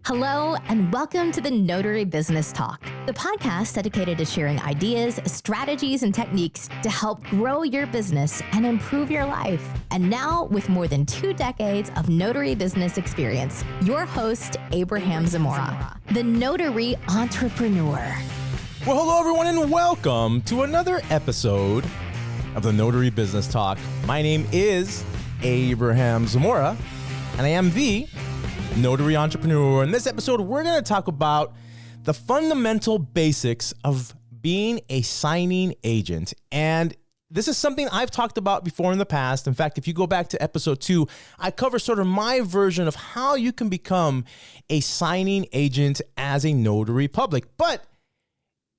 Hello, and welcome to the Notary Business Talk, the podcast dedicated to sharing ideas, strategies, and techniques to help grow your business and improve your life. And now, with more than 2 decades of notary business experience, your host, Abraham Zamora, the notary entrepreneur. Well, hello, everyone, and welcome to another episode of the Notary Business Talk. My name is Abraham Zamora, and I am the notary entrepreneur. In this episode, we're going to talk about the fundamental basics of being a signing agent. And this is something I've talked about before in the past. In fact, if you go back to episode 2, I cover sort of my version of how you can become a signing agent as a notary public. But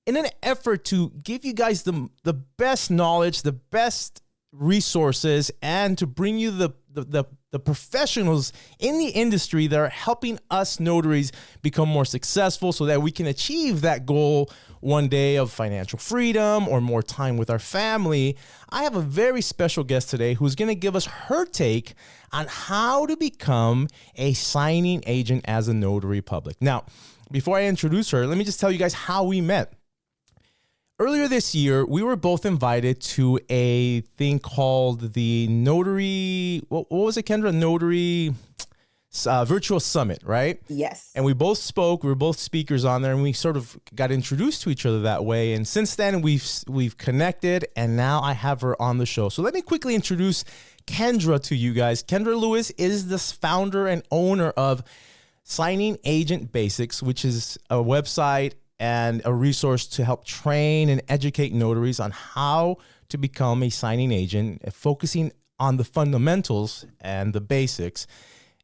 in an effort to give you guys the best knowledge, the best resources, and to bring you the professionals in the industry that are helping us notaries become more successful so that we can achieve that goal one day of financial freedom or more time with our family, I have a very special guest today who's going to give us her take on how to become a signing agent as a notary public. Now, before I introduce her, let me just tell you guys how we met. Earlier this year, we were both invited to a thing called the Notary, what was it, Kendra? Notary Virtual Summit, right? Yes. And we both spoke, we were both speakers on there, and we sort of got introduced to each other that way. And since then, we've connected, and now I have her on the show. So let me quickly introduce Kendra to you guys. Kendra Lewis is the founder and owner of Signing Agent Basics, which is a website and a resource to help train and educate notaries on how to become a signing agent, focusing on the fundamentals and the basics.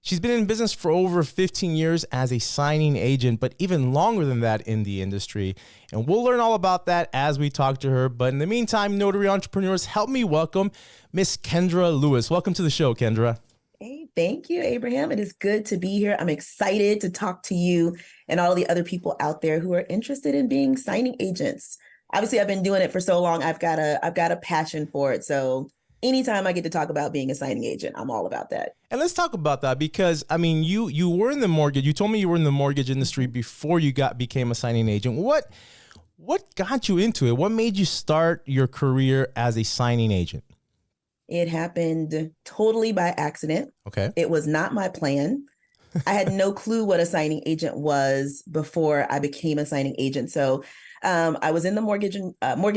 She's been in business for over 15 years as a signing agent, but even longer than that in the industry. And we'll learn all about that as we talk to her. But in the meantime, notary entrepreneurs, help me welcome Miss Kendra Lewis. Welcome to the show, Kendra. Hey, thank you, Abraham. It is good to be here. I'm excited to talk to you and all the other people out there who are interested in being signing agents. Obviously, I've been doing it for so long. I've got a passion for it. So anytime I get to talk about being a signing agent, I'm all about that. And let's talk about that because, I mean, you were in the mortgage. You told me you were in the mortgage industry before you became a signing agent. What got you into it? What made you start your career as a signing agent? It happened totally by accident. Okay. It was not my plan. I had no clue what a signing agent was before I became a signing agent. So I was in the mortgage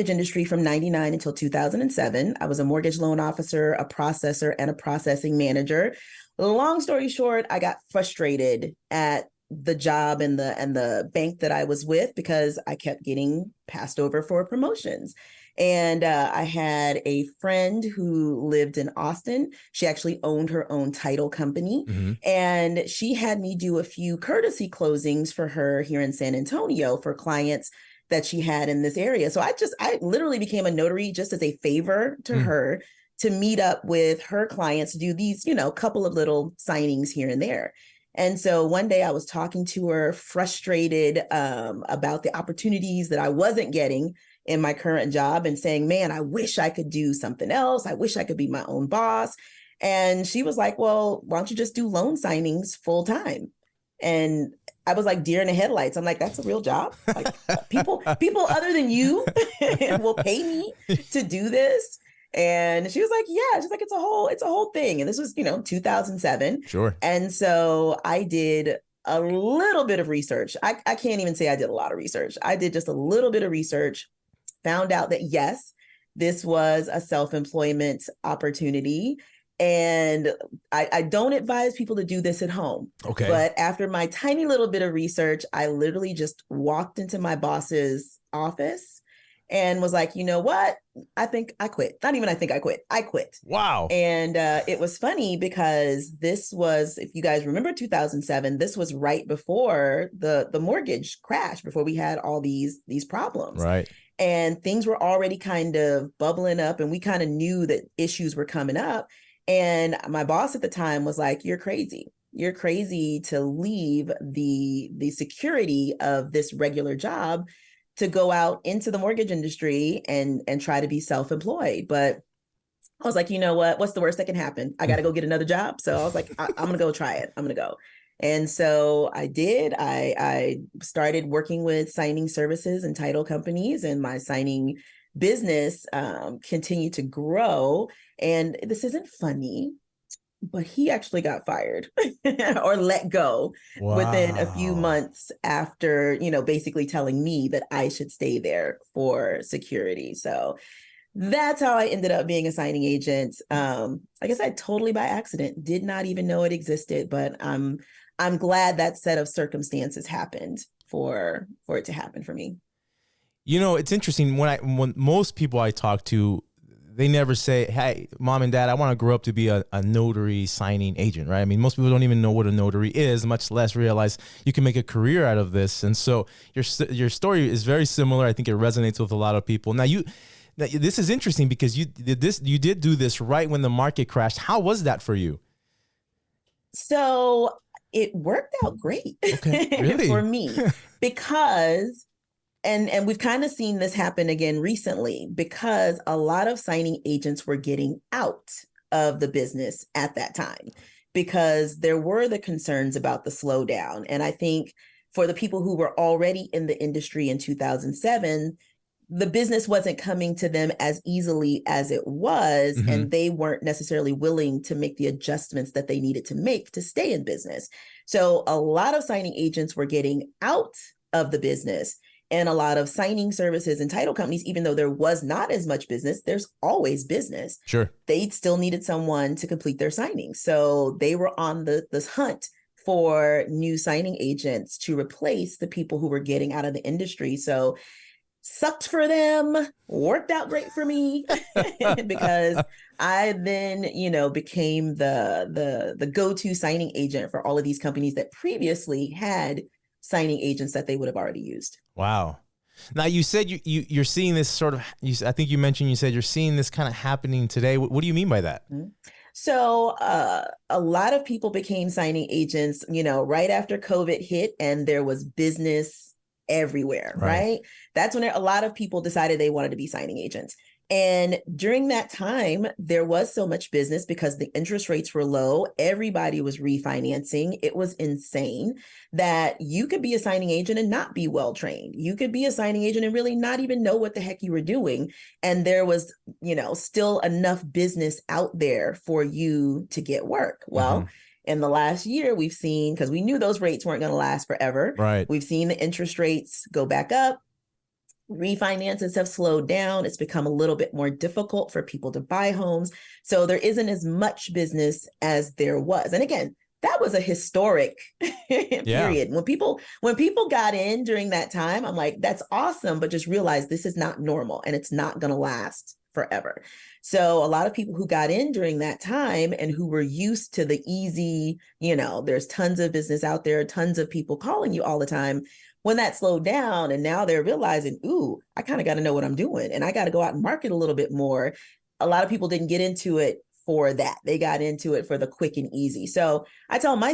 industry from 99 until 2007. I was a mortgage loan officer, a processor, and a processing manager. Long story short, I got frustrated at the job and the bank that I was with because I kept getting passed over for promotions. And I had a friend who lived in Austin. She actually owned her own title company. Mm-hmm. And she had me do a few courtesy closings for her here in San Antonio for clients that she had in this area. So I literally became a notary just as a favor to her to meet up with her clients to do these, couple of little signings here and there. And so one day I was talking to her, frustrated about the opportunities that I wasn't getting in my current job and saying, man, I wish I could do something else. I wish I could be my own boss. And she was like, well, why don't you just do loan signings full time? And I was like deer in the headlights. I'm like, that's a real job. Like people other than you will pay me to do this. And she was like, yeah, she's like, it's a whole thing. And this was, 2007. Sure. And so I did a little bit of research. I can't even say I did a lot of research. I did just a little bit of research, found out that, yes, this was a self-employment opportunity. And I don't advise people to do this at home. Okay. But after my tiny little bit of research, I literally just walked into my boss's office and was like, you know what? I think I quit. Not even I think I quit. I quit. Wow. And it was funny because this was, if you guys remember 2007, this was right before the mortgage crash, before we had all these problems. Right. And things were already kind of bubbling up and we kind of knew that issues were coming up. And my boss at the time was like, you're crazy. You're crazy to leave the security of this regular job to go out into the mortgage industry and try to be self-employed. But I was like, you know what? What's the worst that can happen? I got to go get another job. So I was like, I'm going to go try it. I'm going to go. And so I did. I started working with signing services and title companies, and my signing business continued to grow. And this isn't funny, but he actually got fired or let go within a few Wow. months after, basically telling me that I should stay there for security. So that's how I ended up being a signing agent. Like I said, totally by accident. Did not even know it existed, but I'm glad that set of circumstances happened for it to happen for me. It's interesting when most people I talk to, they never say, "Hey, mom and dad, I want to grow up to be a notary signing agent," right? I mean, most people don't even know what a notary is, much less realize you can make a career out of this. And so your story is very similar. I think it resonates with a lot of people. Now this is interesting because you did do this right when the market crashed. How was that for you? So it worked out great Okay, really? for me because and we've kind of seen this happen again recently because a lot of signing agents were getting out of the business at that time because there were the concerns about the slowdown. And I think for the people who were already in the industry in 2007, the business wasn't coming to them as easily as it was, Mm-hmm. and they weren't necessarily willing to make the adjustments that they needed to make to stay in business. So a lot of signing agents were getting out of the business, and a lot of signing services and title companies, even though there was not as much business, there's always business. Sure. They still needed someone to complete their signings. So they were on this hunt for new signing agents to replace the people who were getting out of the industry. So sucked for them, worked out great for me because I then, became the go-to signing agent for all of these companies that previously had signing agents that they would have already used. Wow. Now you said you're seeing this sort of. I think you mentioned you're seeing this kind of happening today. What do you mean by that? Mm-hmm. So a lot of people became signing agents, right after COVID hit, and there was business everywhere, right? That's when a lot of people decided they wanted to be signing agents. And during that time, there was so much business because the interest rates were low. Everybody was refinancing. It was insane that you could be a signing agent and not be well trained. You could be a signing agent and really not even know what the heck you were doing. And there was, still enough business out there for you to get work. Well, in the last year, we've seen, because we knew those rates weren't going to last forever. Right. We've seen the interest rates go back up. Refinances have slowed down. It's become a little bit more difficult for people to buy homes. So there isn't as much business as there was. And again, that was a historic period. When people got in during that time, I'm like, that's awesome, but just realize this is not normal and it's not going to last forever. So a lot of people who got in during that time and who were used to the easy, there's tons of business out there, tons of people calling you all the time. When that slowed down and now they're realizing, ooh, I kind of got to know what I'm doing and I got to go out and market a little bit more. A lot of people didn't get into it for that. They got into it for the quick and easy. So I tell my,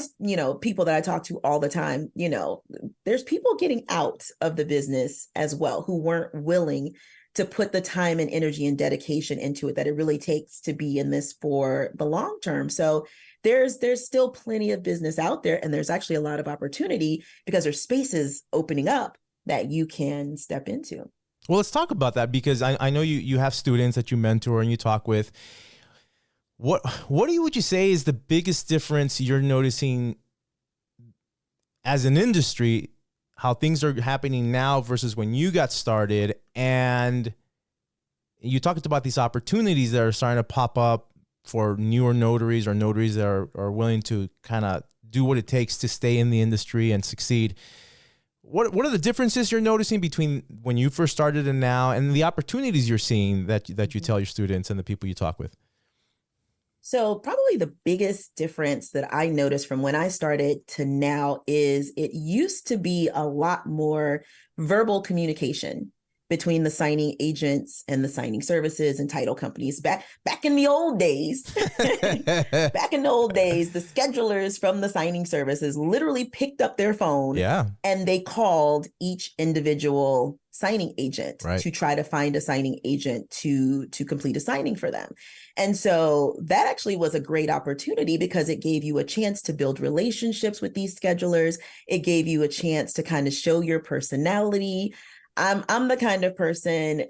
people that I talk to all the time, there's people getting out of the business as well who weren't willing to put the time and energy and dedication into it that it really takes to be in this for the long term. So there's still plenty of business out there, and there's actually a lot of opportunity because there's spaces opening up that you can step into. Well, let's talk about that because I know you have students that you mentor and you talk with. What would you say is the biggest difference you're noticing as an industry, how things are happening now versus when you got started? And you talked about these opportunities that are starting to pop up for newer notaries or notaries that are willing to kind of do what it takes to stay in the industry and succeed. What are the differences you're noticing between when you first started and now, and the opportunities you're seeing that you tell your students and the people you talk with? So probably the biggest difference that I noticed from when I started to now is it used to be a lot more verbal communication between the signing agents and the signing services and title companies. Back in the old days, the schedulers from the signing services literally picked up their phone and they called each individual signing agent Right. to try to find a signing agent to complete a signing for them. And so that actually was a great opportunity because it gave you a chance to build relationships with these schedulers. It gave you a chance to kind of show your personality. I'm the kind of person,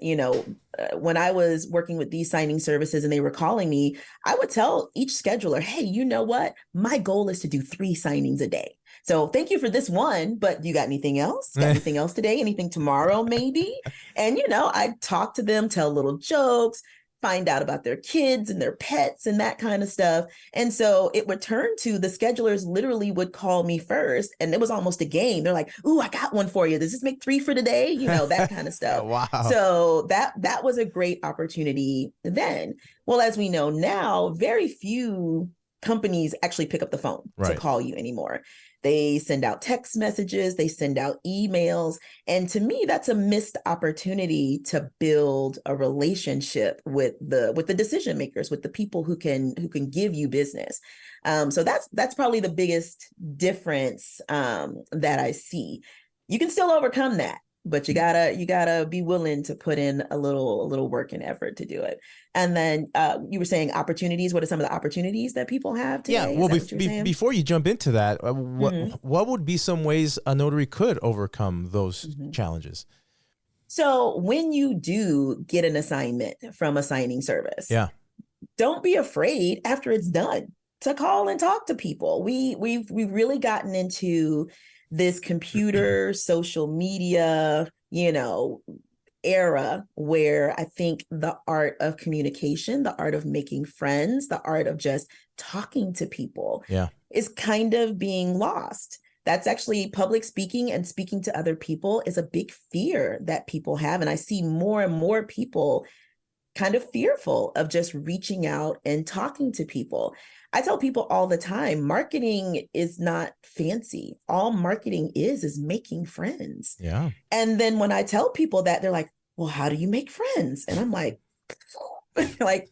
when I was working with these signing services and they were calling me, I would tell each scheduler, hey, you know what? My goal is to do 3 signings a day. So thank you for this one, but you got anything else? Got anything else today? Anything tomorrow, maybe? And, I'd talk to them, tell little jokes, find out about their kids and their pets and that kind of stuff. And so it would turn to the schedulers literally would call me first. And it was almost a game. They're like, ooh, I got one for you. Does this make 3 for today? That kind of stuff. Wow. So that was a great opportunity then. Well, as we know now, very few companies actually pick up the phone to call you anymore. They send out text messages, they send out emails. And to me, that's a missed opportunity to build a relationship with the decision makers, with the people who can give you business. So that's probably the biggest difference that I see. You can still overcome that, but you gotta be willing to put in a little work and effort to do it. And then you were saying opportunities. What are some of the opportunities that people have today? Yeah, well, before you jump into that, what would be some ways a notary could overcome those challenges? So when you do get an assignment from a signing service, don't be afraid after it's done to call and talk to people. We've really gotten into this computer, social media, era where I think the art of communication, the art of making friends, the art of just talking to people is kind of being lost. That's actually public speaking and speaking to other people is a big fear that people have. And I see more and more people kind of fearful of just reaching out and talking to people. I tell people all the time, marketing is not fancy. All marketing is making friends. Yeah. And then when I tell people that, they're like, well, how do you make friends? And I'm like, but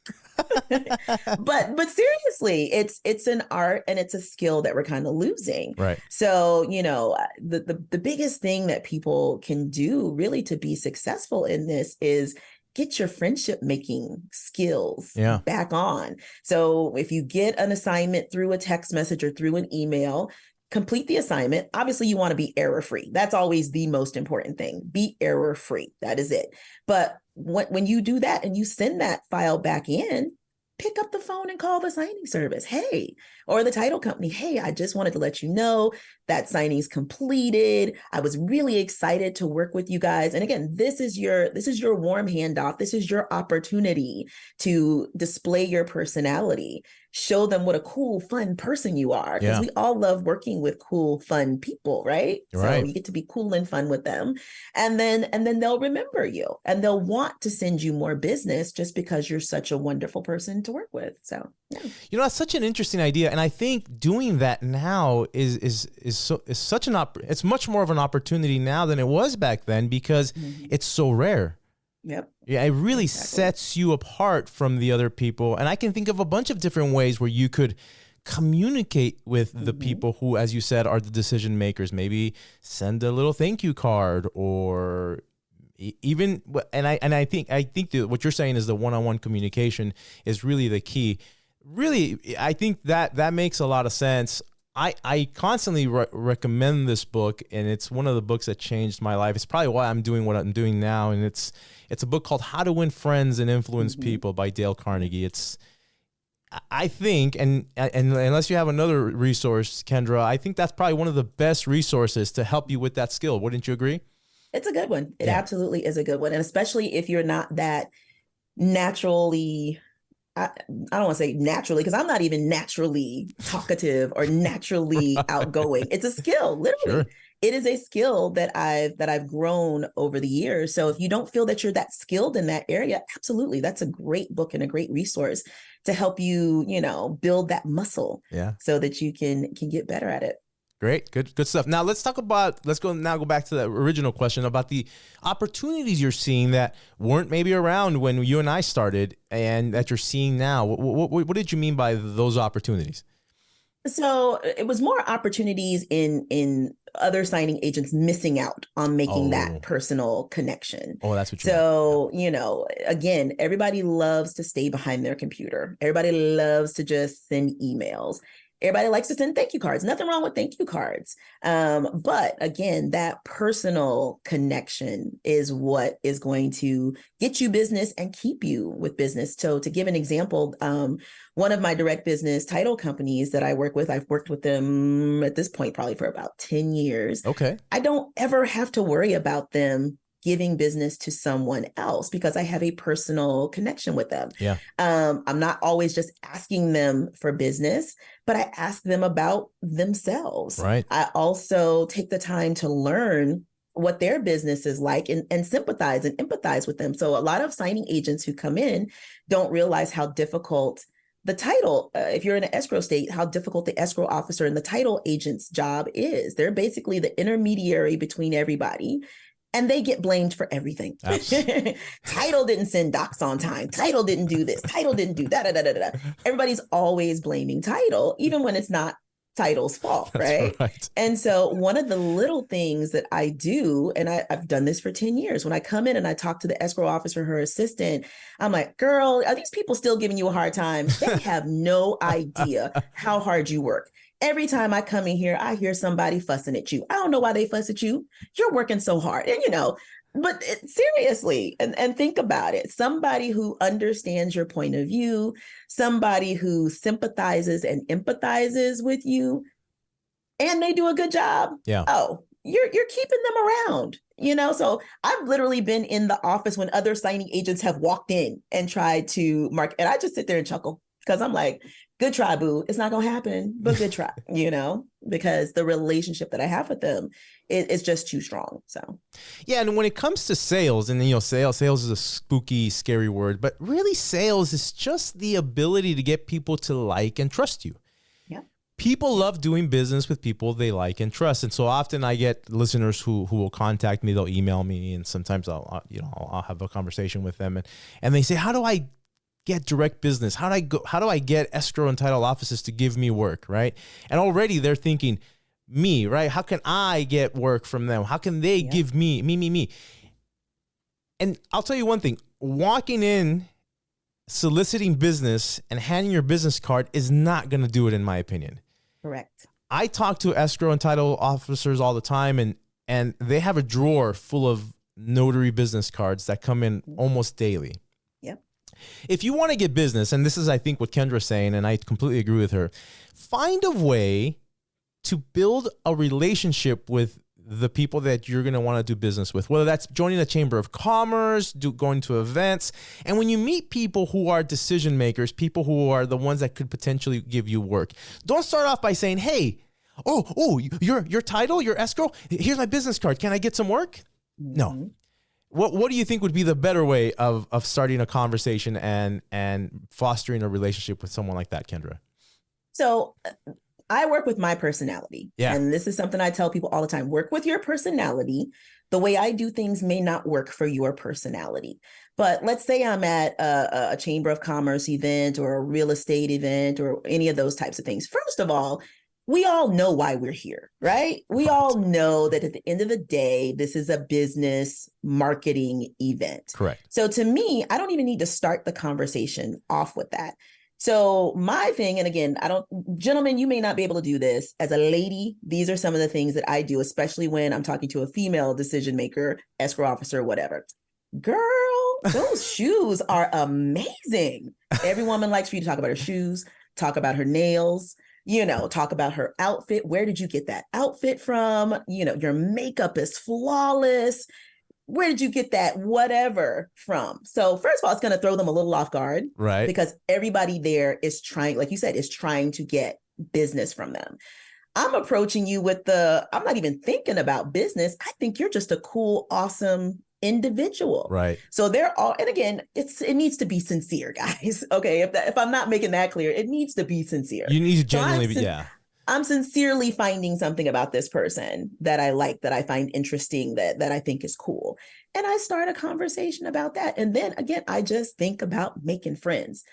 seriously, it's an art and it's a skill that we're kind of losing. Right. So, the biggest thing that people can do really to be successful in this is get your friendship making skills back on. So if you get an assignment through a text message or through an email, complete the assignment. Obviously, you want to be error-free. That's always the most important thing. Be error-free. That is it. But when you do that and you send that file back in, pick up the phone and call the signing service. Hey, or the title company. Hey, I just wanted to let you know that signing's completed. I was really excited to work with you guys. And again, this is your warm handoff. This is your opportunity to display your personality. Show them what a cool, fun person you are. Because we all love working with cool, fun people, right? So you get to be cool and fun with them. And then they'll remember you and they'll want to send you more business just because you're such a wonderful person to work with. So that's such an interesting idea. And I think doing that now is such it's much more of an opportunity now than it was back then because it's so rare. Yep. Yeah, it really sets you apart from the other people. And I can think of a bunch of different ways where you could communicate with the people who, as you said, are the decision makers. Maybe send a little thank you card or even, and I think that what you're saying is the one-on-one communication is really the key. Really, I think that makes a lot of sense. I constantly recommend this book, and it's one of the books that changed my life. It's probably why I'm doing what I'm doing now, and it's a book called How to Win Friends and Influence People by Dale Carnegie. I think, and unless you have another resource, Kendra, I think that's probably one of the best resources to help you with that skill. Wouldn't you agree? It's a good one. It absolutely is a good one. And especially if you're not that naturally, I don't want to say naturally, because I'm not even naturally talkative or naturally outgoing. It's a skill, literally. Sure. It is a skill that I've grown over the years. So if you don't feel that you're that skilled in that area, absolutely, that's a great book and a great resource to help you, build that muscle so that you can get better at it. Great. Good stuff. Now let's go back to the original question about the opportunities you're seeing that weren't maybe around when you and I started and that you're seeing now. What did you mean by those opportunities? So it was more opportunities in other signing agents missing out on making Oh. that personal connection. Oh, that's what you mean. So, you know, again, everybody loves to stay behind their computer. Everybody loves to just send emails. Everybody likes to send thank you cards. Nothing wrong with thank you cards. But again, that personal connection is what is going to get you business and keep you with business. So to give an example, one of my direct business title companies that I work with, I've worked with them at this point probably for about 10 years. Okay. I don't ever have to worry about them giving business to someone else because I have a personal connection with them. Yeah. I'm not always just asking them for business, but I ask them about themselves. Right. I also take the time to learn what their business is like and sympathize and empathize with them. So a lot of signing agents who come in don't realize how difficult the title, if you're in an escrow state, how difficult the escrow officer and the title agent's job is. They're basically the intermediary between everybody. And they get blamed for everything. Title didn't send docs on time. Title didn't do this. Title didn't do that. Everybody's always blaming title, even when it's not title's fault, right? And so one of the little things that I do, and I've done this for 10 years, when I come in and I talk to the escrow officer, her assistant, I'm like, girl, are these people still giving you a hard time? They have no idea how hard you work. Every time I come in here, I hear somebody fussing at you. I don't know why they fuss at you. You're working so hard. And, you know, but seriously, and think about it. Somebody who understands your point of view, somebody who sympathizes and empathizes with you, and they do a good job. Yeah. Oh, you're keeping them around, you know? So I've literally been in the office when other signing agents have walked in and tried to mark, and I just sit there and chuckle because I'm like, good try, boo. It's not going to happen, but good try, you know, because the relationship that I have with them is just too strong. So, yeah. And when it comes to sales, and you know, sales is a spooky, scary word, but really sales is just the ability to get people to like and trust you. Yeah. People love doing business with people they like and trust. And so often I get listeners who will contact me, they'll email me, and sometimes I'll have a conversation with them and they say, how do I get direct business? How do I get escrow and title offices to give me work, right? And already they're thinking, me, right? How can I get work from them? How can they give me? And I'll tell you one thing, walking in, soliciting business and handing your business card is not going to do it, in my opinion. Correct. I talk to escrow and title officers all the time, and they have a drawer full of notary business cards that come in almost daily. If you want to get business, and this is, I think, what Kendra's saying, and I completely agree with her, find a way to build a relationship with the people that you're going to want to do business with, whether that's joining a chamber of commerce, going to events. And when you meet people who are decision makers, people who are the ones that could potentially give you work, don't start off by saying, hey, your title, your escrow, here's my business card. Can I get some work? No. What do you think would be the better way of starting a conversation and fostering a relationship with someone like that, Kendra? So I work with my personality. Yeah. And this is something I tell people all the time. Work with your personality. The way I do things may not work for your personality. But let's say I'm at a Chamber of Commerce event or a real estate event or any of those types of things. First of all, we all know why we're here, right? We all know that at the end of the day, this is a business marketing event. Correct. So to me, I don't even need to start the conversation off with that. So my thing, and again, gentlemen, you may not be able to do this. As a lady, these are some of the things that I do, especially when I'm talking to a female decision maker, escrow officer, whatever. Girl, those shoes are amazing. Every woman likes for you to talk about her shoes, talk about her nails, talk about her outfit. Where did you get that outfit from? Your makeup is flawless. Where did you get that whatever from? So first of all, it's going to throw them a little off guard, right? Because everybody there is trying, like you said, is trying to get business from them. I'm approaching you with I'm not even thinking about business. I think you're just a cool, awesome individual. Right. So they're all, and again, it needs to be sincere, guys. Okay. If I'm not making that clear, it needs to be sincere. You need to genuinely I'm sincerely finding something about this person that I like, that I find interesting, that I think is cool. And I start a conversation about that. And then again, I just think about making friends.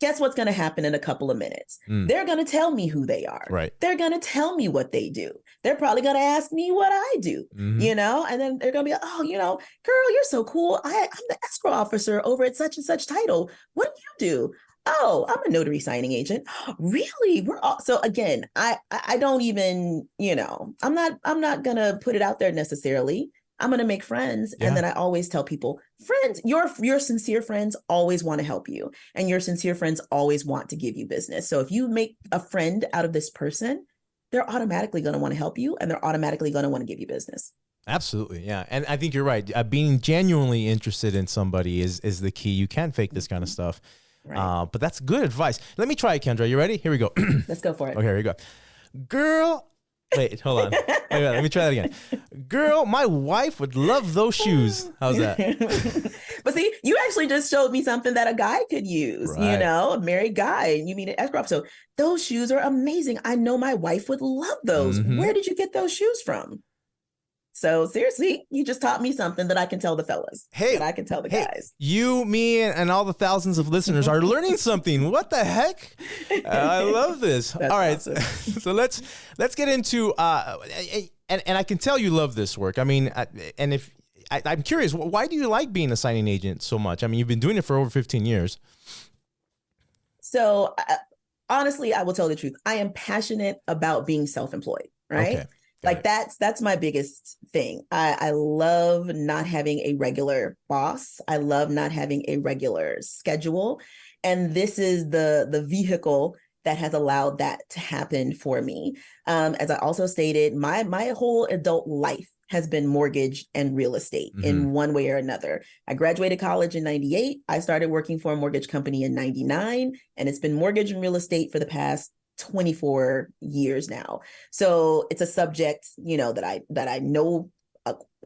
Guess what's going to happen in a couple of minutes? They're going to tell me who they are. Right. They're going to tell me what they do. they're probably going to ask me what I do, Mm-hmm. and then they're going to be like, oh, girl, you're so cool. I'm the escrow officer over at such and such title. What do you do? Oh, I'm a notary signing agent. Really? We're all so again, I don't even, I'm not gonna put it out there necessarily. I'm gonna make friends. Yeah. And then I always tell people, friends, your sincere friends always want to help you. And your sincere friends always want to give you business. So if you make a friend out of this person, they're automatically going to want to help you and they're automatically going to want to give you business. Absolutely. Yeah. And I think you're right. Being genuinely interested in somebody is the key. You can't fake this kind of stuff. Right. But that's good advice. Let me try it, Kendra. You ready? Here we go. Let's go for it. Okay, here we go. Girl. Wait, hold on. Let me try that again. Girl, my wife would love those shoes. How's that? But see, you actually just showed me something that a guy could use, right. A married guy, and you mean an escrow. So those shoes are amazing. I know my wife would love those. Mm-hmm. Where did you get those shoes from? So seriously, you just taught me something that I can tell the fellas. That I can tell the guys. You, me, and all the thousands of listeners are learning something. What the heck? I love this. That's all right, awesome. So let's get into and I can tell you love this work. I mean, and if I'm curious, why do you like being a signing agent so much? I mean, you've been doing it for over 15 years. So honestly, I will tell the truth. I am passionate about being self-employed. Right. Okay. Like that's my biggest thing. I love not having a regular boss. I love not having a regular schedule. And this is the vehicle that has allowed that to happen for me. As I also stated, my whole adult life has been mortgage and real estate in one way or another. I graduated college in 98. I started working for a mortgage company in 99, and it's been mortgage and real estate for the past 24 years now. So it's a subject, that I know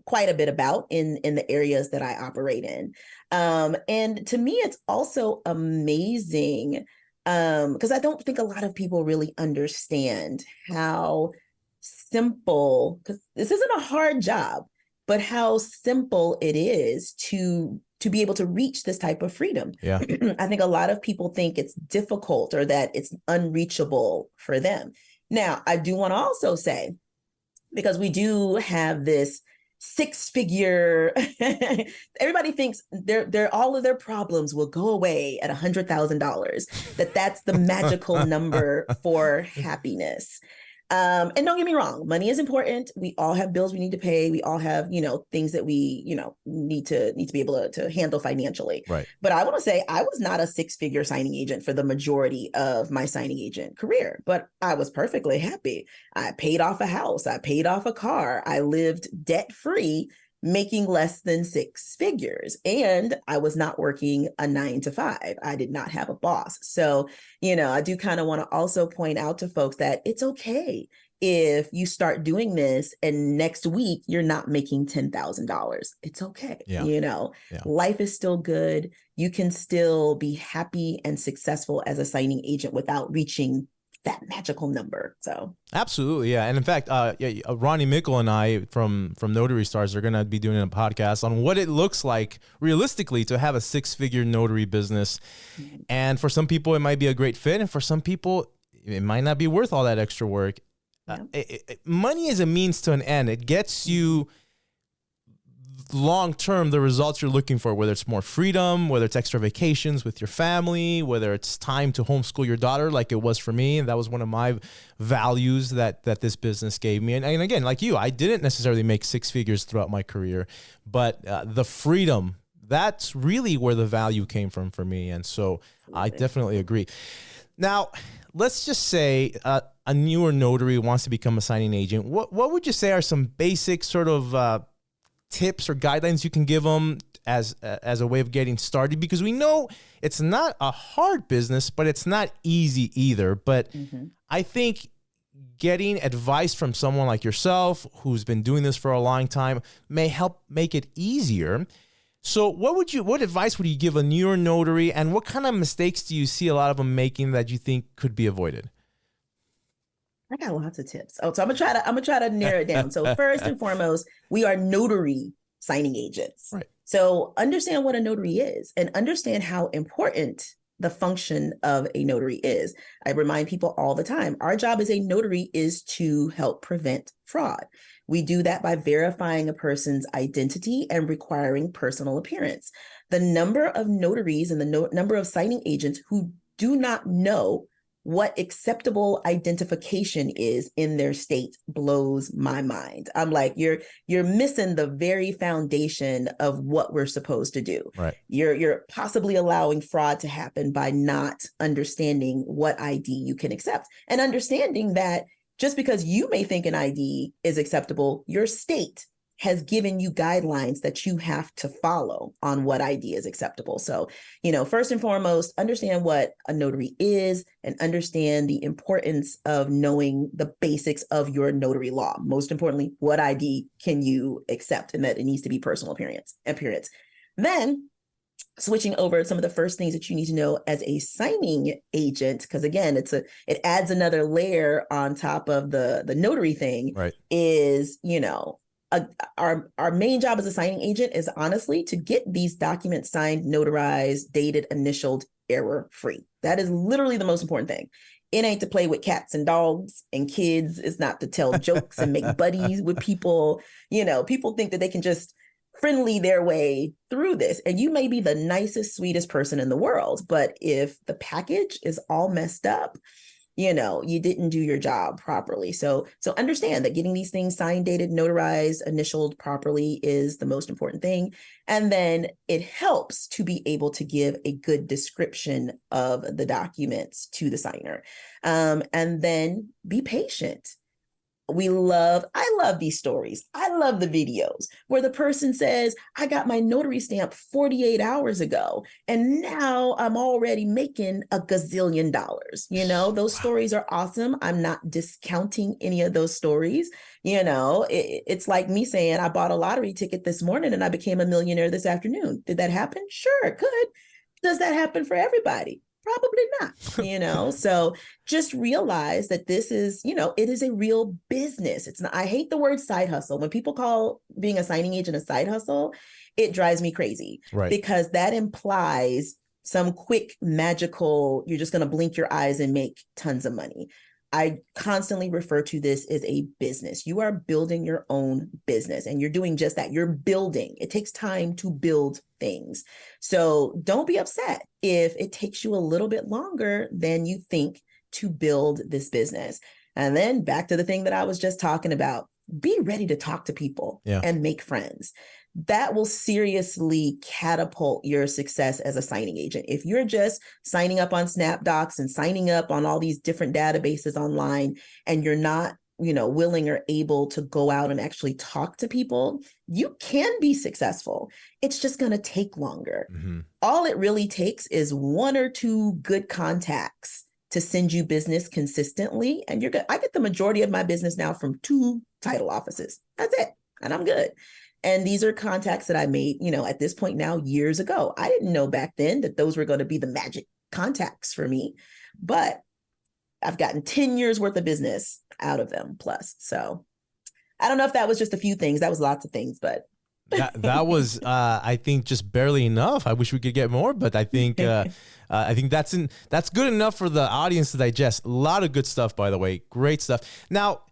quite a bit about in the areas that I operate in. And to me, it's also amazing because I don't think a lot of people really understand how simple, because this isn't a hard job, but how simple it is to be able to reach this type of freedom. Yeah. I think a lot of people think it's difficult or that it's unreachable for them. Now, I do want to also say, because we do have this 6-figure, everybody thinks all of their problems will go away at $100,000, that's the magical number for happiness. And don't get me wrong, money is important. We all have bills we need to pay. We all have, things that we, need to be able to handle financially. Right. But I want to say I was not a 6-figure signing agent for the majority of my signing agent career, but I was perfectly happy. I paid off a house. I paid off a car. I lived debt-free, making less than 6 figures. And I was not working a 9-to-5. I did not have a boss. So, I do kind of want to also point out to folks that it's okay if you start doing this and next week you're not making $10,000. It's okay. Yeah. Life is still good. You can still be happy and successful as a signing agent without reaching that magical number. So absolutely. Yeah. And in fact, Ronnie Mickle and I from Notary Stars are going to be doing a podcast on what it looks like realistically to have a 6-figure notary business. And for some people, it might be a great fit. And for some people, it might not be worth all that extra work. Yeah. Money is a means to an end. It gets you long-term the results you're looking for, whether it's more freedom, whether it's extra vacations with your family, whether it's time to homeschool your daughter like it was for me. And that was one of my values that this business gave me. And again, like you, I didn't necessarily make 6 figures throughout my career, but the freedom, that's really where the value came from for me. And so I definitely agree. Now, let's just say a newer notary wants to become a signing agent. What would you say are some basic sort of tips or guidelines you can give them as a way of getting started? Because we know it's not a hard business, but it's not easy either. But I think getting advice from someone like yourself, who's been doing this for a long time, may help make it easier. So what advice would you give a newer notary, and what kind of mistakes do you see a lot of them making that you think could be avoided? I got lots of tips. So I'm gonna try to narrow it down. So first and foremost, we are notary signing agents. Right. So understand what a notary is and understand how important the function of a notary is. I remind people all the time, our job as a notary is to help prevent fraud. We do that by verifying a person's identity and requiring personal appearance. The number of notaries and the number of signing agents who do not know what acceptable identification is in their state blows my mind. I'm like, you're missing the very foundation of what we're supposed to do. Right. You're possibly allowing fraud to happen by not understanding what ID you can accept, and understanding that just because you may think an ID is acceptable, your state has given you guidelines that you have to follow on what ID is acceptable. So, first and foremost, understand what a notary is and understand the importance of knowing the basics of your notary law. Most importantly, what ID can you accept, and that it needs to be personal appearance. Then switching over, some of the first things that you need to know as a signing agent, because again, it adds another layer on top of the notary thing, right, is, our main job as a signing agent is honestly to get these documents signed, notarized, dated, initialed, error-free. That is literally the most important thing. It ain't to play with cats and dogs and kids. It's not to tell jokes and make buddies with people. People think that they can just friendly their way through this. And you may be the nicest, sweetest person in the world, but if the package is all messed up, you didn't do your job properly. So understand that getting these things signed, dated, notarized, initialed properly is the most important thing. And then it helps to be able to give a good description of the documents to the signer. And then be patient. I love these stories. I love the videos where the person says, I got my notary stamp 48 hours ago, and now I'm already making $1 gazillion. Those stories are awesome. I'm not discounting any of those stories. It's like me saying I bought a lottery ticket this morning and I became a millionaire this afternoon. Did that happen? Sure, it could. Does that happen for everybody? Probably not, so just realize that this is, it is a real business. It's not, I hate the word side hustle. When people call being a signing agent a side hustle, it drives me crazy, right, because that implies some quick magical, you're just going to blink your eyes and make tons of money. I constantly refer to this as a business. You are building your own business, and you're doing just that. You're building. It takes time to build things. So don't be upset if it takes you a little bit longer than you think to build this business. And then back to the thing that I was just talking about, be ready to talk to people and make friends. That will seriously catapult your success as a signing agent. If you're just signing up on SnapDocs and signing up on all these different databases online, and you're not, willing or able to go out and actually talk to people, you can be successful. It's just going to take longer. Mm-hmm. All it really takes is 1 or 2 good contacts to send you business consistently. And you're good. I get the majority of my business now from 2 title offices. That's it. And I'm good. And these are contacts that I made, at this point now, years ago. I didn't know back then that those were going to be the magic contacts for me, but I've gotten 10 years worth of business out of them plus. So I don't know if that was just a few things. That was lots of things, but that was, I think, just barely enough. I wish we could get more, but I think that's good enough for the audience to digest. A lot of good stuff, by the way. Great stuff. Now,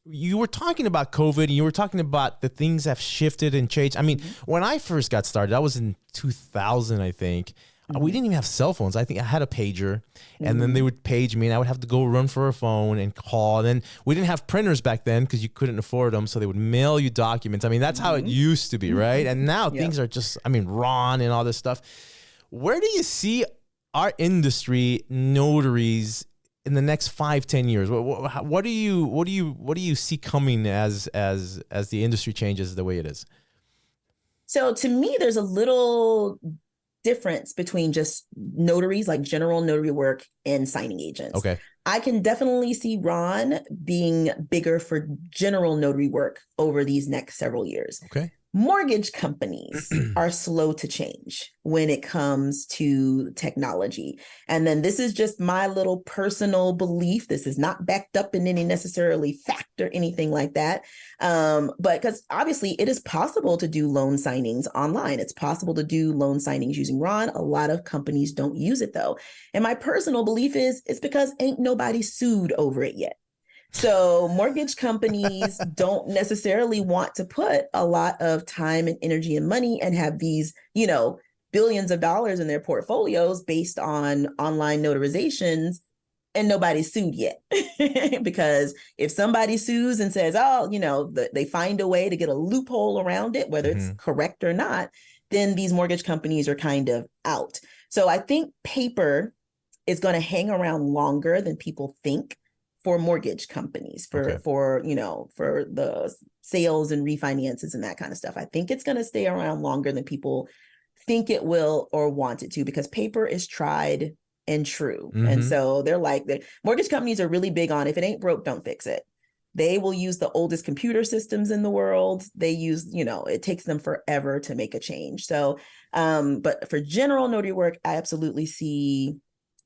you were talking about COVID, and you were talking about the things have shifted and changed. I mean, when I first got started, that was in 2000, I think. We didn't even have cell phones. I think I had a pager, and then they would page me, and I would have to go run for a phone and call. And then we didn't have printers back then because you couldn't afford them, so they would mail you documents. I mean, that's how it used to be, right? And now things are just, Ron and all this stuff. Where do you see our industry, notaries, in the next 5-10 years? What do you see coming as the industry changes the way it is? So to me, there's a little difference between just notaries, like general notary work, and signing agents. Okay. I can definitely see Ron being bigger for general notary work over these next several years. Okay. Mortgage companies are slow to change when it comes to technology. And then this is just my little personal belief. This is not backed up in any necessarily fact or anything like that. But because obviously it is possible to do loan signings online. It's possible to do loan signings using Ron. A lot of companies don't use it though. And my personal belief is it's because ain't nobody sued over it yet. So mortgage companies don't necessarily want to put a lot of time and energy and money and have these, billions of dollars in their portfolios based on online notarizations, and nobody's sued yet. Because if somebody sues and says, they find a way to get a loophole around it, whether it's correct or not, then these mortgage companies are kind of out. So I think paper is going to hang around longer than people think for mortgage companies, for the sales and refinances and that kind of stuff. I think it's going to stay around longer than people think it will or want it to, because paper is tried and true. And so they're like, mortgage companies are really big on, if it ain't broke, don't fix it. They will use the oldest computer systems in the world. They use, it takes them forever to make a change. So, but for general notary work, I absolutely see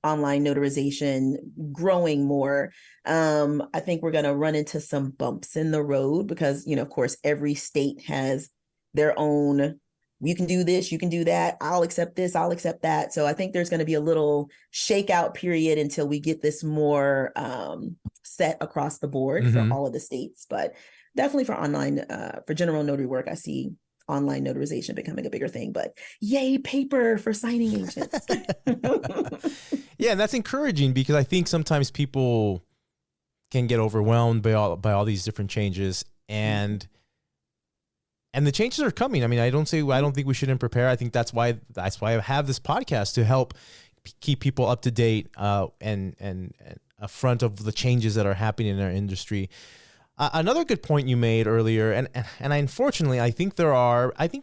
online notarization growing more. I think we're going to run into some bumps in the road because, of course, every state has their own, you can do this, you can do that, I'll accept this, I'll accept that. So I think there's going to be a little shakeout period until we get this more set across the board for all of the states. But definitely for online, for general notary work, I see online notarization becoming a bigger thing, but yay, paper for signing agents. Yeah, and that's encouraging because I think sometimes people can get overwhelmed by all these different changes, and the changes are coming. I mean, I don't think we shouldn't prepare. I think that's why I have this podcast, to help keep people up to date and front of the changes that are happening in our industry. Another good point you made earlier, and unfortunately, I think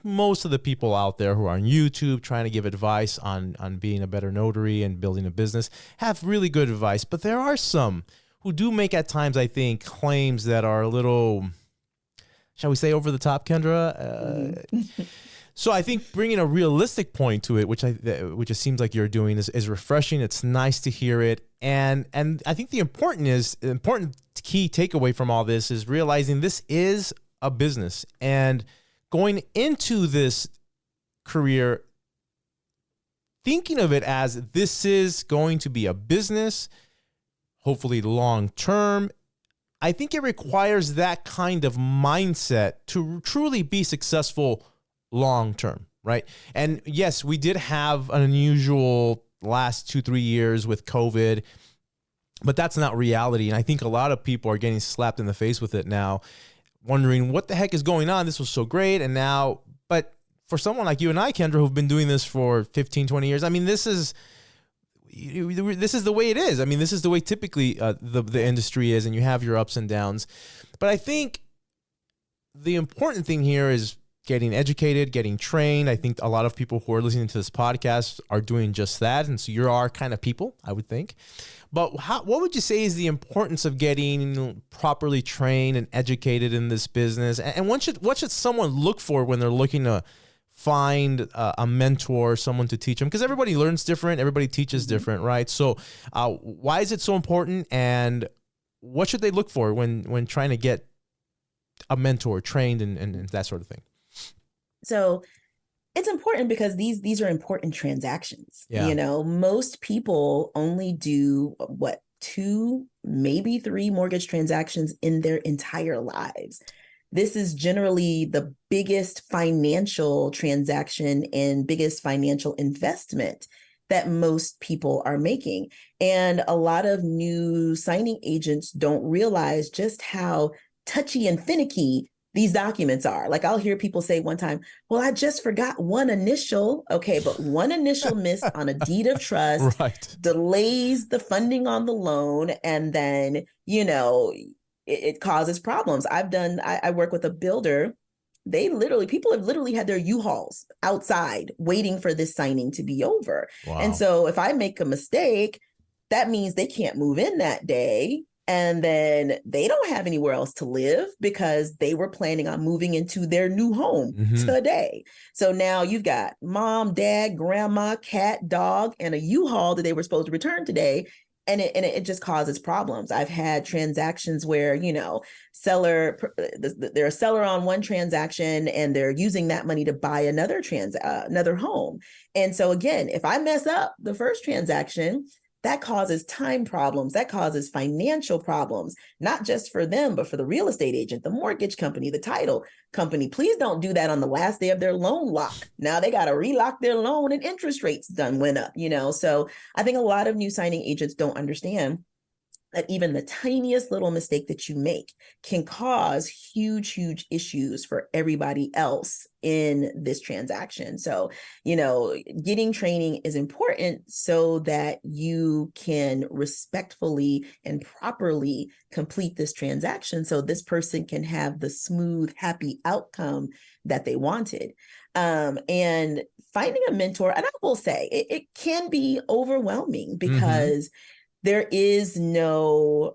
most of the people out there who are on YouTube trying to give advice on being a better notary and building a business have really good advice, but there are some who do make at times, I think, claims that are a little, shall we say, over the top, Kendra? So I think bringing a realistic point to it, which it seems like you're doing, is refreshing. It's nice to hear it, and I think the important key takeaway from all this is realizing this is a business, and going into this career thinking of it as this is going to be a business, hopefully long term. I think it requires that kind of mindset to truly be successful long term, right? And yes, we did have an unusual last 2-3 years with COVID, but that's not reality. And I think a lot of people are getting slapped in the face with it now, wondering what the heck is going on. This was so great. And now, but for someone like you and I, Kendra, who've been doing this for 15, 20 years, I mean, this is the way it is. I mean, this is the way typically the industry is, and you have your ups and downs. But I think the important thing here is getting educated, getting trained. I think a lot of people who are listening to this podcast are doing just that. And so you're our kind of people, I would think. But what would you say is the importance of getting properly trained and educated in this business? And what should someone look for when they're looking to find a mentor, someone to teach them? Because everybody learns different, everybody teaches different, right? So why is it so important, and what should they look for when trying to get a mentor trained and that sort of thing? So it's important because these are important transactions. Yeah. Most people only do 2, maybe 3 mortgage transactions in their entire lives. This is generally the biggest financial transaction and biggest financial investment that most people are making. And a lot of new signing agents don't realize just how touchy and finicky these documents are. Like, I'll hear people say one time, well, I just forgot one initial. Okay, but one initial missed on a deed of trust right. delays the funding on the loan, and then, it causes problems. I work with a builder. People have literally had their U-Hauls outside waiting for this signing to be over. Wow. And so if I make a mistake, that means they can't move in that day. And then they don't have anywhere else to live because they were planning on moving into their new home today. So now you've got mom, dad, grandma, cat, dog, and a U-Haul that they were supposed to return today. And it just causes problems. I've had transactions where, they're a seller on one transaction and they're using that money to buy another home. And so again, if I mess up the first transaction, that causes time problems. That causes financial problems, not just for them, but for the real estate agent, the mortgage company, the title company. Please don't do that on the last day of their loan lock. Now they got to relock their loan and interest rates went up, So I think a lot of new signing agents don't understand that even the tiniest little mistake that you make can cause huge, huge issues for everybody else in this transaction. So, getting training is important so that you can respectfully and properly complete this transaction so this person can have the smooth, happy outcome that they wanted. And finding a mentor, and I will say it can be overwhelming because there is no,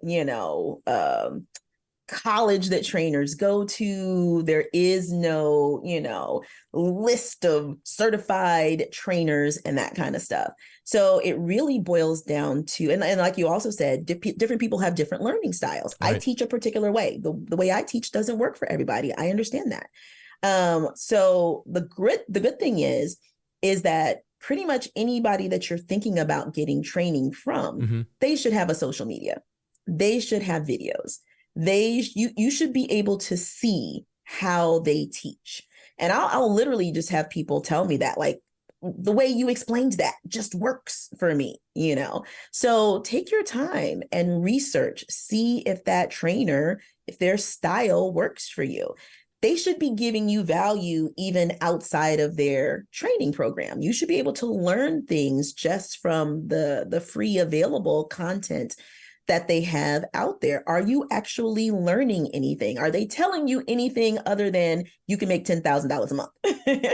college that trainers go to. There is no, list of certified trainers and that kind of stuff. So it really boils down to, and like you also said, different people have different learning styles. Right. I teach a particular way. The way I teach doesn't work for everybody. I understand that. So the good thing is that pretty much anybody that you're thinking about getting training from, they should have a social media. They should have videos. You should be able to see how they teach. And I'll literally just have people tell me that, like, the way you explained that just works for me, So take your time and research, see if that trainer, if their style works for you. They should be giving you value even outside of their training program. You should be able to learn things just from the free available content that they have out there. Are you actually learning anything? Are they telling you anything other than you can make $10,000 a month?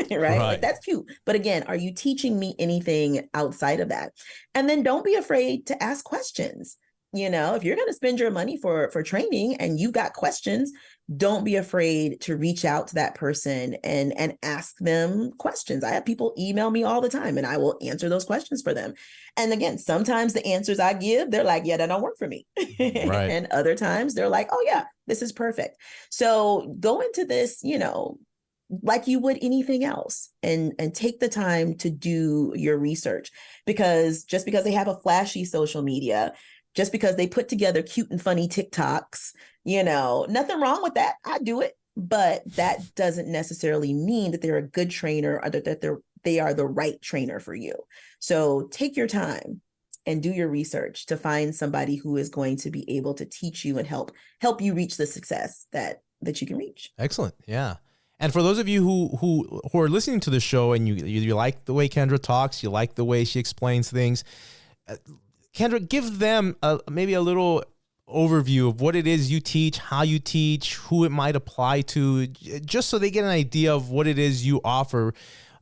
Right? Like, that's cute. But again, are you teaching me anything outside of that? And then don't be afraid to ask questions. If you're going to spend your money for training and you got questions, don't be afraid to reach out to that person and ask them questions. I have people email me all the time and I will answer those questions for them. And again, sometimes the answers I give, they're like, yeah, that don't work for me. Right. And other times they're like, oh yeah, this is perfect. So go into this, like you would anything else, and take the time to do your research, because just because they have a flashy social media, just because they put together cute and funny TikToks, nothing wrong with that. I do it, but that doesn't necessarily mean that they're a good trainer or that they are the right trainer for you. So take your time and do your research to find somebody who is going to be able to teach you and help you reach the success that you can reach. Excellent. Yeah. And for those of you who are listening to the show and you like the way Kendra talks, you like the way she explains things, Kendra, give them maybe a little overview of what it is you teach, how you teach, who it might apply to, just so they get an idea of what it is you offer.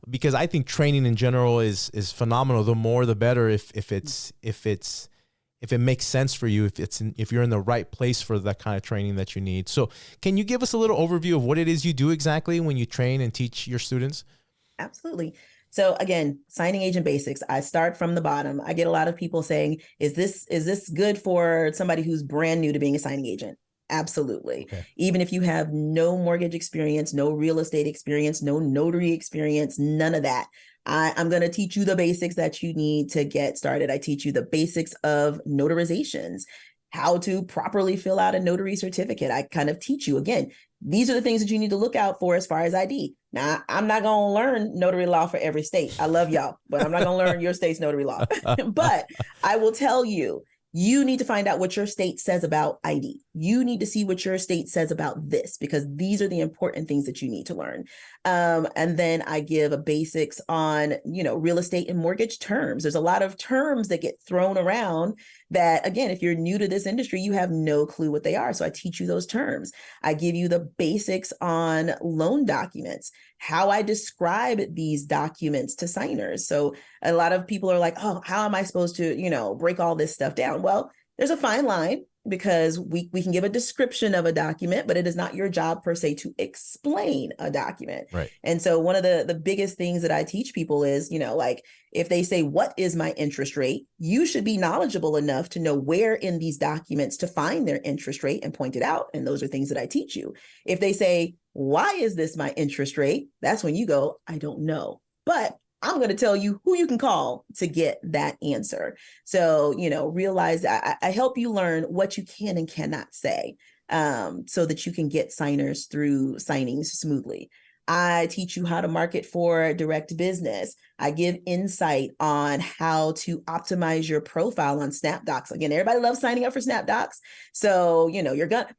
Because I think training in general is phenomenal. The more, the better. If it makes sense for you, if you're in the right place for that kind of training that you need. So, can you give us a little overview of what it is you do exactly when you train and teach your students? Absolutely. So again, signing agent basics. I start from the bottom. I get a lot of people saying, is this good for somebody who's brand new to being a signing agent? Absolutely. Okay. Even if you have no mortgage experience, no real estate experience, no notary experience, none of that. I'm going to teach you the basics that you need to get started. I teach you the basics of notarizations, how to properly fill out a notary certificate. I kind of teach you, again, these are the things that you need to look out for as far as ID. Now, I'm not going to learn notary law for every state. I love y'all, but I'm not going to learn your state's notary law. But I will tell you, you need to find out what your state says about ID. You need to see what your state says about this, because these are the important things that you need to learn. And then I give a basics on, real estate and mortgage terms. There's a lot of terms that get thrown around that, again, if you're new to this industry, you have no clue what they are. So I teach you those terms. I give you the basics on loan documents, how I describe these documents to signers. So a lot of people are like, oh, how am I supposed to, break all this stuff down? Well, there's a fine line because we can give a description of a document, but it is not your job per se to explain a document. Right. And so one of the biggest things that I teach people is, like if they say, what is my interest rate? You should be knowledgeable enough to know where in these documents to find their interest rate and point it out. And those are things that I teach you. If they say, why is this my interest rate? That's when you go, I don't know. But I'm going to tell you who you can call to get that answer. So, realize I help you learn what you can and cannot say so that you can get signers through signings smoothly. I teach you how to market for direct business. I give insight on how to optimize your profile on SnapDocs. Again, everybody loves signing up for SnapDocs. So,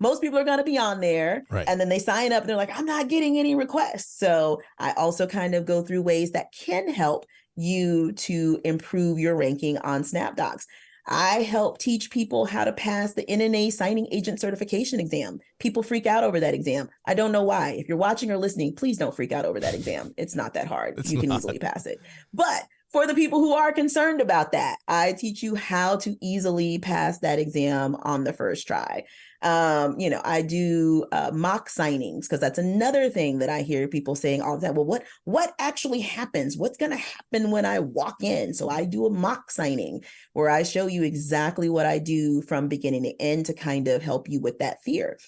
most people are going to be on there, right, and then they sign up and they're like, I'm not getting any requests. So I also kind of go through ways that can help you to improve your ranking on SnapDocs. I help teach people how to pass the NNA signing agent certification exam. People freak out over that exam. I don't know why. If you're watching or listening, please don't freak out over that exam. It's not that hard. You can easily pass it. But for the people who are concerned about that, I teach you how to easily pass that exam on the first try. I do mock signings, because that's another thing that I hear people saying all the time. Well, what actually happens? What's going to happen when I walk in? So I do a mock signing where I show you exactly what I do from beginning to end to kind of help you with that fear.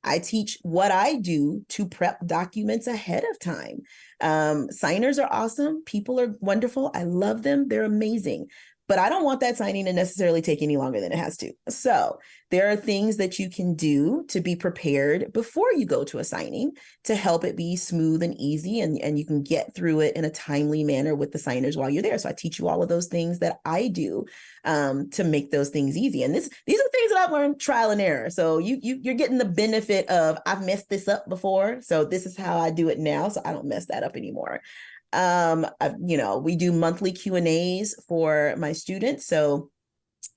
I teach what I do to prep documents ahead of time. Signers are awesome. People are wonderful. I love them. They're amazing. But I don't want that signing to necessarily take any longer than it has to. So there are things that you can do to be prepared before you go to a signing to help it be smooth and easy, and you can get through it in a timely manner with the signers while you're there. So I teach you all of those things that I do to make those things easy. And these are things that I've learned trial and error. So you're getting the benefit of, I've messed this up before, so this is how I do it now, so I don't mess that up anymore. We do monthly Q&As for my students. So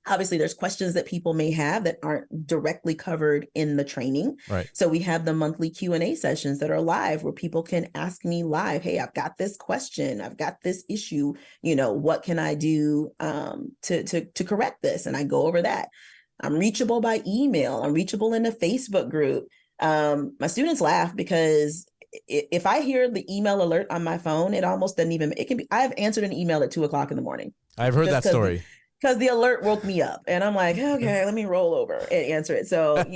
obviously there's questions that people may have that aren't directly covered in the training. Right. So we have the monthly Q&A sessions that are live where people can ask me live, hey, I've got this question, I've got this issue, what can I do to correct this? And I go over that. I'm reachable by email. I'm reachable in the Facebook group. My students laugh because if I hear the email alert on my phone, it almost doesn't even, I've answered an email at 2:00 in the morning. I've heard that story. Because the alert woke me up and I'm like, okay, let me roll over and answer it. So, but,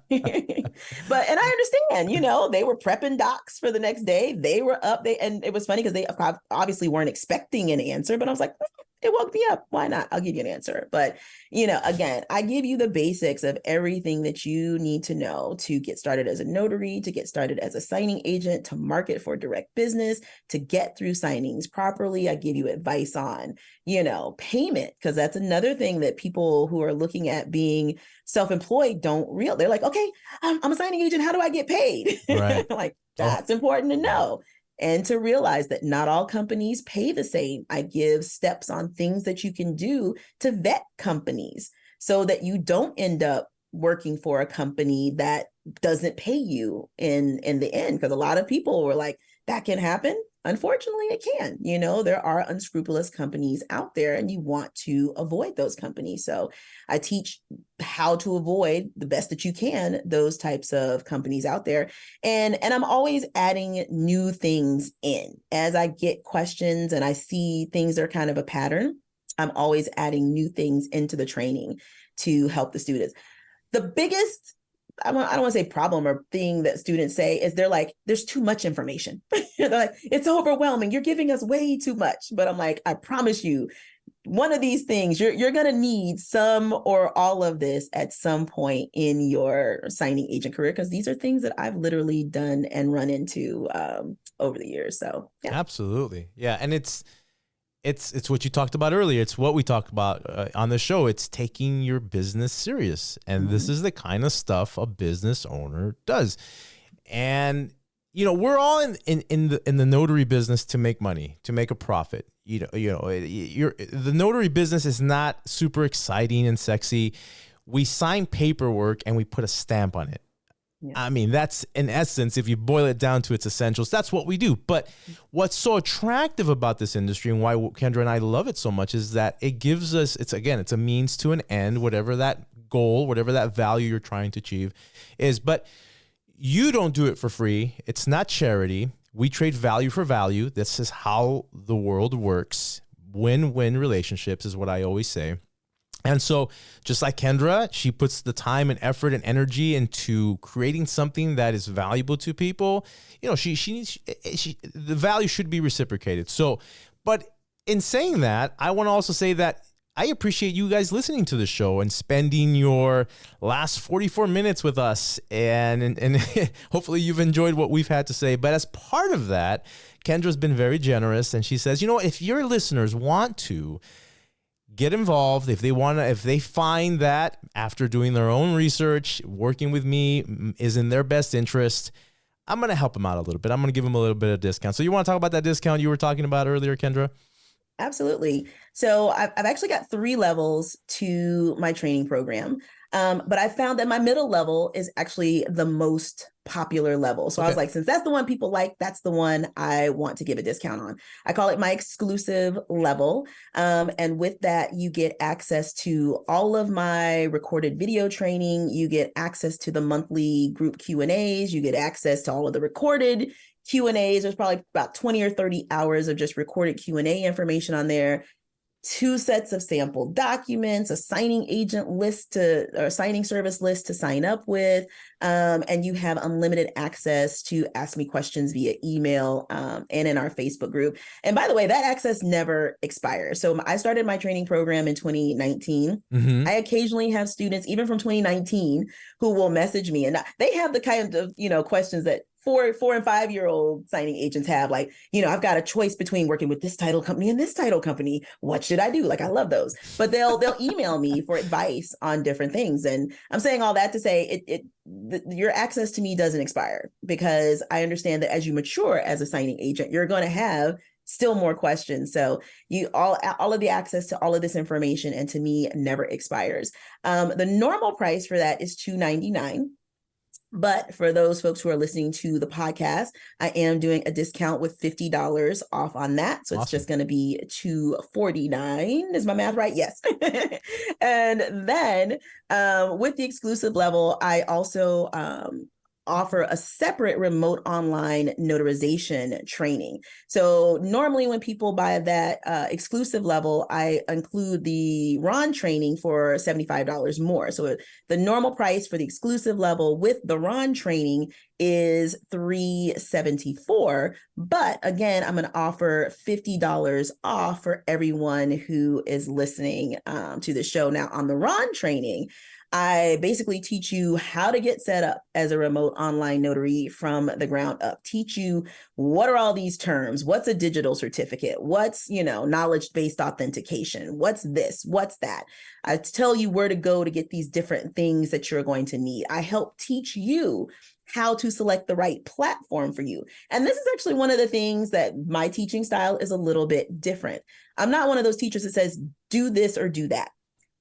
and I understand, they were prepping docs for the next day. They were up, and it was funny because they obviously weren't expecting an answer, but I was like, it woke me up. Why not? I'll give you an answer. But, again, I give you the basics of everything that you need to know to get started as a notary, to get started as a signing agent, to market for direct business, to get through signings properly. I give you advice on, payment, because that's another thing that people who are looking at being self-employed don't realize. They're like, okay, I'm a signing agent. How do I get paid? Right. Like, that's important to know. And to realize that not all companies pay the same. I give steps on things that you can do to vet companies so that you don't end up working for a company that doesn't pay you in the end. Because a lot of people were like, that can happen. Unfortunately, it can. There are unscrupulous companies out there, and you want to avoid those companies. So I teach how to avoid the best that you can those types of companies out there. And I'm always adding new things in. As I get questions and I see things are kind of a pattern, I'm always adding new things into the training to help the students. The biggest, I don't want to say problem or thing that students say is they're like, there's too much information. They're like, it's overwhelming. You're giving us way too much. But I'm like, I promise you, one of these things, you're going to need some or all of this at some point in your signing agent career, because these are things that I've literally done and run into over the years. So yeah. Absolutely. Yeah. And it's what you talked about earlier. It's what we talked about on the show. It's taking your business serious. And this is the kind of stuff a business owner does. And, we're all in the notary business to make money, to make a profit. The notary business is not super exciting and sexy. We sign paperwork and we put a stamp on it. Yeah. I mean, that's in essence, if you boil it down to its essentials, that's what we do. But what's so attractive about this industry and why Kendra and I love it so much is that it gives us, it's a means to an end, whatever that goal, whatever that value you're trying to achieve is. But you don't do it for free. It's not charity. We trade value for value. This is how the world works. Win-win relationships is what I always say. And so just like Kendra, she puts the time and effort and energy into creating something that is valuable to people. You know, the value should be reciprocated. So, but in saying that, I want to also say that I appreciate you guys listening to the show and spending your last 44 minutes with us. And hopefully you've enjoyed what we've had to say. But as part of that, Kendra's been very generous. And she says, you know, if your listeners want to get involved, if they find that after doing their own research, working with me is in their best interest, I'm going to help them out a little bit. I'm going to give them a little bit of discount. So you want to talk about that discount you were talking about earlier, Kendra? Absolutely. So I've actually got 3 levels to my training program. But I found that my middle level is actually the most popular level. So I was like, since that's the one people like, that's the one I want to give a discount on. I call it my exclusive level. And with that, you get access to all of my recorded video training. You get access to the monthly group Q&As. You get access to all of the recorded Q&As. There's probably about 20 or 30 hours of just recorded Q&A information on there. 2 sets of sample documents, a signing agent list or signing service list to sign up with. And you have unlimited access to ask me questions via email and in our Facebook group. And by the way, that access never expires. So I started my training program in 2019. I occasionally have students, even from 2019, who will message me, and they have the kind of, questions that 4 and 5-year-old signing agents have, like, I've got a choice between working with this title company and this title company. What should I do? Like, I love those, but they'll email me for advice on different things. And I'm saying all that to say your access to me doesn't expire, because I understand that as you mature as a signing agent, you're going to have still more questions. So all of the access to all of this information, and to me, never expires. The normal price for that is $299. But for those folks who are listening to the podcast, I am doing a discount with $50 off on that. So It's just going to be $249. Is my math right? Yes. And then with the exclusive level, I also offer a separate remote online notarization training. So normally when people buy that exclusive level, I include the RON training for $75 more. So the normal price for the exclusive level with the RON training is $374. But again, I'm going to offer $50 off for everyone who is listening to the show. Now, on the RON training, I basically teach you how to get set up as a remote online notary from the ground up. Teach you what are all these terms? What's a digital certificate? What's, knowledge-based authentication? What's this? What's that? I tell you where to go to get these different things that you're going to need. I help teach you how to select the right platform for you. And this is actually one of the things that my teaching style is a little bit different. I'm not one of those teachers that says, do this or do that.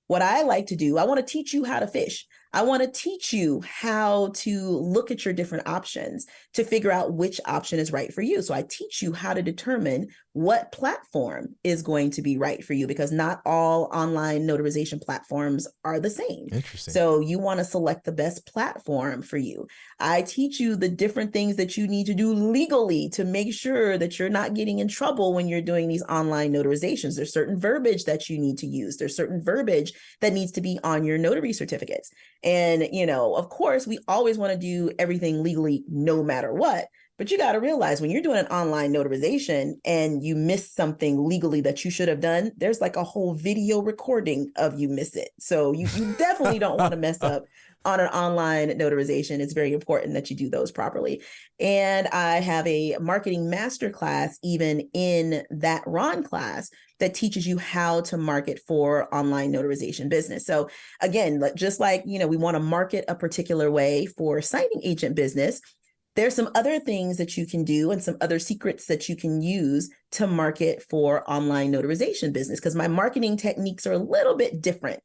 What I like to do, I want to teach you how to fish. I want to teach you how to look at your different options to figure out which option is right for you. So I teach you how to determine what platform is going to be right for you, because not all online notarization platforms are the same. Interesting. So you want to select the best platform for you. I teach you the different things that you need to do legally to make sure that you're not getting in trouble when you're doing these online notarizations. There's certain verbiage that you need to use. There's certain verbiage that needs to be on your notary certificates. And, of course, we always want to do everything legally no matter what. But you got to realize when you're doing an online notarization and you miss something legally that you should have done, there's like a whole video recording of you miss it. So you definitely don't want to mess up on an online notarization. It's very important that you do those properly. And I have a marketing masterclass even in that RON class that teaches you how to market for online notarization business. So again, just like, we want to market a particular way for signing agent business, there's some other things that you can do and some other secrets that you can use to market for online notarization business, because my marketing techniques are a little bit different.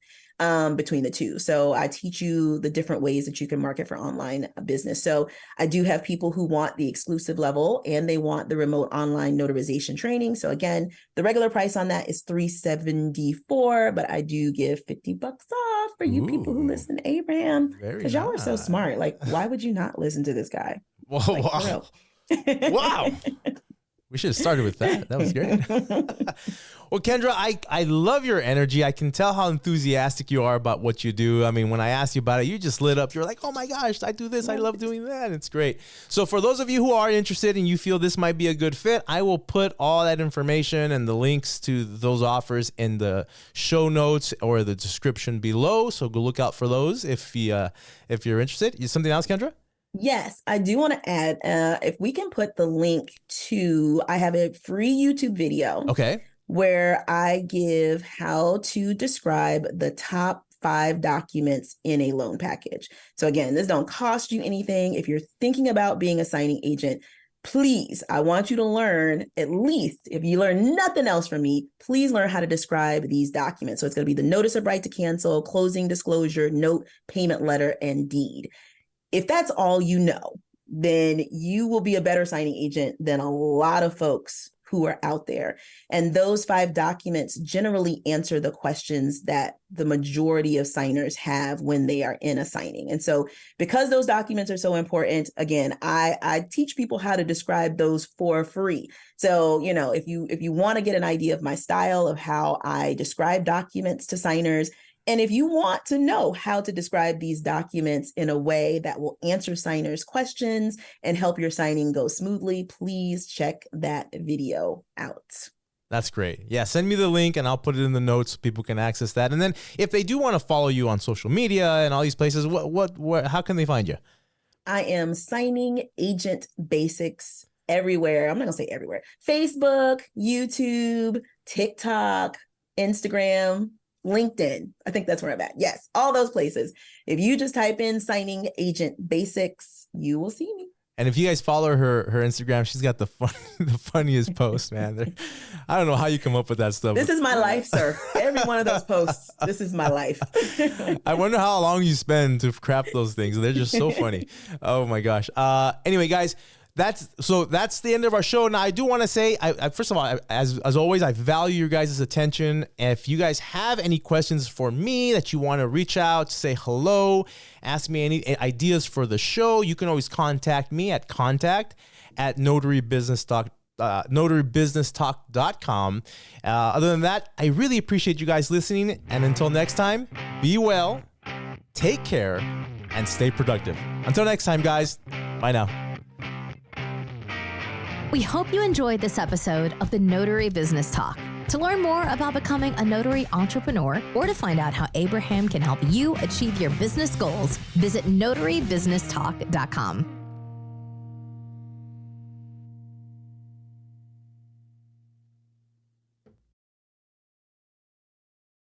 between the two. So I teach you the different ways that you can market for online business. So I do have people who want the exclusive level and they want the remote online notarization training. So again, the regular price on that is $374, but I do give $50 off for you people who listen to Abraham, because y'all are so smart. Like, why would you not listen to this guy? Whoa, Like, wow. Wow. We should have started with that. That was great. Well, Kendra, I love your energy. I can tell how enthusiastic you are about what you do. I mean, when I asked you about it, you just lit up. You're like, oh my gosh, I do this. I love doing that. It's great. So for those of you who are interested and you feel this might be a good fit, I will put all that information and the links to those offers in the show notes or the description below. So go look out for those if you're interested. Something else, Kendra? Yes, I do want to add, if we can put the link to, I have a free YouTube video. Okay. Where I give how to describe the top 5 documents in a loan package. So again, this don't cost you anything. If you're thinking about being a signing agent, please, I want you to learn, at least if you learn nothing else from me, please learn how to describe these documents. So it's going to be the notice of right to cancel, closing disclosure, note, payment letter, and deed. If that's all you know, then you will be a better signing agent than a lot of folks who are out there. And those 5 documents generally answer the questions that the majority of signers have when they are in a signing. And so because those documents are so important, again, I teach people how to describe those for free. So, you know, if you want to get an idea of my style of how I describe documents to signers, and if you want to know how to describe these documents in a way that will answer signers' questions and help your signing go smoothly, please check that video out. That's great. Yeah, send me the link and I'll put it in the notes so people can access that. And then if they do want to follow you on social media and all these places, how can they find you? I am Signing Agent Basics everywhere. I'm not going to say everywhere. Facebook, YouTube, TikTok, Instagram, LinkedIn. I think that's where I'm at. Yes, all those places. If you just type in Signing Agent Basics, you will see me. And if you guys follow her Instagram, she's got the funniest posts, man. I don't know how you come up with that stuff. This is my life, sir. Every one of those posts, this is my life. I wonder how long you spend to craft those things. They're just so funny. Oh my gosh. Anyway, guys, that's the end of our show. Now, I do want to say, first of all, as always, I value your guys' attention. If you guys have any questions for me that you want to reach out, say hello, ask me any ideas for the show, you can always contact me at notarybusinesstalk.com. Other than that, I really appreciate you guys listening. And until next time, be well, take care, and stay productive. Until next time, guys, bye now. We hope you enjoyed this episode of the Notary Business Talk. To learn more about becoming a notary entrepreneur or to find out how Abraham can help you achieve your business goals, visit notarybusinesstalk.com.